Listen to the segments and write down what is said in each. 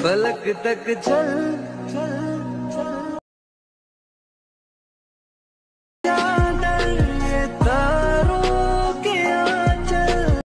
फलक तक चल चादर ये तारों के आंचल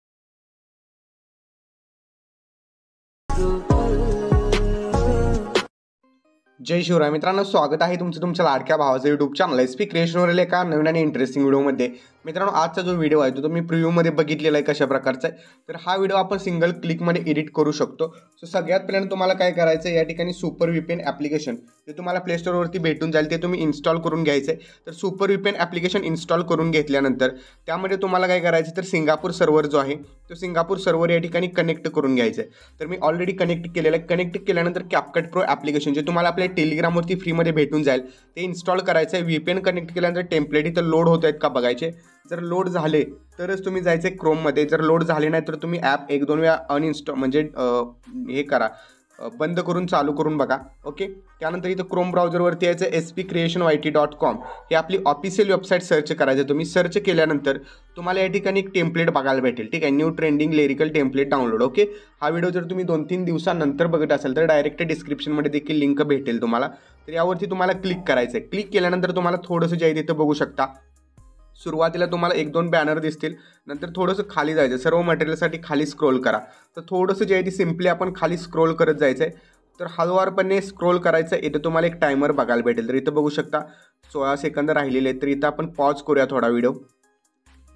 जय शिवराय मित्रांनो, स्वागत आहे तुमचं तुमच्या लाडक्या भावाचं यूट्यूब चॅनल एसपी क्रिएशनवरील एका नवीन आणि इंटरेस्टिंग व्हिडिओमध्ये. मित्रांनो, आजचा जो व्हिडिओ आहे तो मी प्रिव्ह्यूमध्ये बघितलेला आहे कशा प्रकारचा आहे. तर हा व्हिडिओ आपण सिंगल क्लिकमध्ये एडिट करू शकतो. सो सगळ्यात पहिल्यांदा तुम्हाला काय करायचं आहे, या ठिकाणी सुपर VPN ॲप्लिकेशन जे तुम्हाला प्ले स्टोअरवरती भेटून जाईल ते तुम्ही इन्स्टॉल करून घ्यायचं आहे. तर सुपर VPN ॲप्लिकेशन इन्स्टॉल करून घेतल्यानंतर त्यामध्ये तुम्हाला काय करायचं, तर सिंगापूर सर्व्हर जो आहे तो सिंगापूर सर्व्हर या ठिकाणी कनेक्ट करून घ्यायचं आहे. तर मी ऑलरेडी कनेक्ट केलेलं आहे. कनेक्ट केल्यानंतर CapCut Pro ॲप्लिकेशन जे तुम्हाला आपल्या टेलिग्रामवरती फ्रीमध्ये भेटून जाईल ते इन्स्टॉल करायचं आहे. VPN कनेक्ट केल्यानंतर टेम्पलेट इथं लोड होत आहेत का बघायचे. जर लोड झाले तरच तुम्ही जायचे क्रोममध्ये. जर लोड झाले नाही तर तुम्ही ॲप 1-2 वेळा अनइन्स्टॉल म्हणजे हे करा, बंद करून चालू करून बघा. ओके, त्यानंतर इथं क्रोम ब्राउझरवरती यायचं spcreationyt.com हे आपली ऑफिशियल वेबसाईट सर्च करायचं. तुम्ही सर्च केल्यानंतर तुम्हाला या ठिकाणी एक टेम्पलेट बघायला भेटेल. ठीक आहे, new trending lyrical template download. Okay, हा व्हिडिओ जर तुम्ही 2-3 दिवसानंतर बघत असाल तर डायरेक्ट डिस्क्रिप्शनमध्ये देखील लिंक भेटेल तुम्हाला. तर यावरती तुम्हाला क्लिक करायचं आहे. क्लिक केल्यानंतर तुम्हाला थोडंसं जे आहे तिथं बघू शकता, सुरुवातीला तुम्हाला 1-2 बॅनर दिसतील. नंतर थोडंसं खाली जायचं, सर्व मटेरियलसाठी खाली स्क्रोल करा. तर थोडंसं जे आहे ती सिम्पली आपण खाली स्क्रोल करत जायचं आहे. तर हळूवारपणे स्क्रोल करायचं. इथं तुम्हाला एक टायमर बघायला भेटेल. तर इथं बघू शकता 16 सेकंद राहिलेले आहेत. तर इथं आपण पॉज करूया थोडा व्हिडिओ.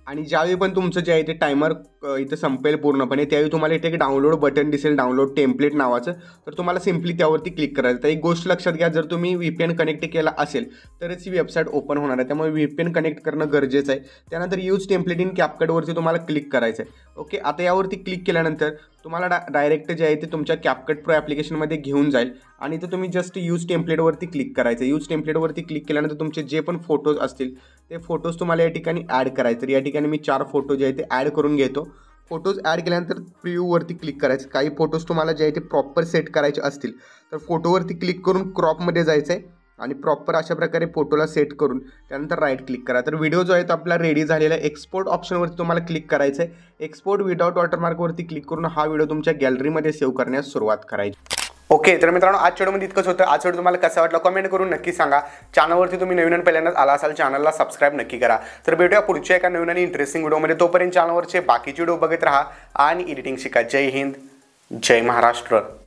आणि ज्यावेळी पण तुमचं जे आहे ते टायमर इथं संपेल पूर्णपणे त्यावेळी तुम्हाला इथे एक डाउनलोड बटन दिसेल, डाउनलोड टेम्पलेट नावाचं. तर तुम्हाला सिम्पली त्यावरती क्लिक करायचं. तर एक गोष्ट लक्षात घ्या, जर तुम्ही VPN कनेक्ट केला असेल तरच ही वेबसाईट ओपन होणार आहे. त्यामुळे VPN कनेक्ट करणं गरजेचं आहे. त्यानंतर यूज टेम्पलेट इन CapCutवरती तुम्हाला क्लिक करायचं आहे. ओके, आता यावरती क्लिक केल्यानंतर तुम्हाला डायरेक्ट जे आहे ते तुमच्या CapCut Pro ॲप्लिकेशनमध्ये घेऊन जाईल. आणि इथं तुम्ही जस्ट यूज टेम्पलेटवरती क्लिक करायचं. यूज टेम्पलेटवरती क्लिक केल्यानंतर तुमचे जे पण फोटोज असतील ते फोटोज तुम्हाला या ठिकाणी ॲड करायचे. तर या ठिकाणी मी 4 फोटो जे आहे ते ॲड करून घेतो. फोटोज ॲड केल्यानंतर प्रिव्ह्यूवरती क्लिक करायचं. काही फोटोज तुम्हाला जे आहे ते प्रॉपर सेट करायचे असतील तर फोटोवरती क्लिक करून क्रॉपमध्ये जायचं आहे आणि प्रॉपर अशा प्रकारे फोटोला सेट करून त्यानंतर राईट क्लिक करा. तर व्हिडिओ जो आहे तो आपला रेडी झालेला आहे. एक्सपोर्ट ऑप्शनवरती तुम्हाला क्लिक करायचं आहे. एक्सपोर्ट विदाउट वॉटरमार्कवरती क्लिक करून हा व्हिडिओ तुमच्या गॅलरीमध्ये सेव्ह करण्यास सुरुवात करायची. ओके, तर मित्रांनो आजच्या व्हिडिओमध्ये इतकंच होतं. आज व्हिडिओ तुम्हाला कसा वाटला कमेंट करून नक्की सांगा. चॅनलवरती तुम्ही नवीन पहिल्यांदाच आला असाल चॅनलला सबस्क्राईब नक्की करा. तर भेटूया पुढच्या एका नवीन आणि इंटरेस्टिंग व्हिडिओमध्ये. तोपर्यंत चॅनलवरचे बाकीचे व्हिडिओ बघत राहा आणि एडिटिंग शिका. जय हिंद, जय महाराष्ट्र.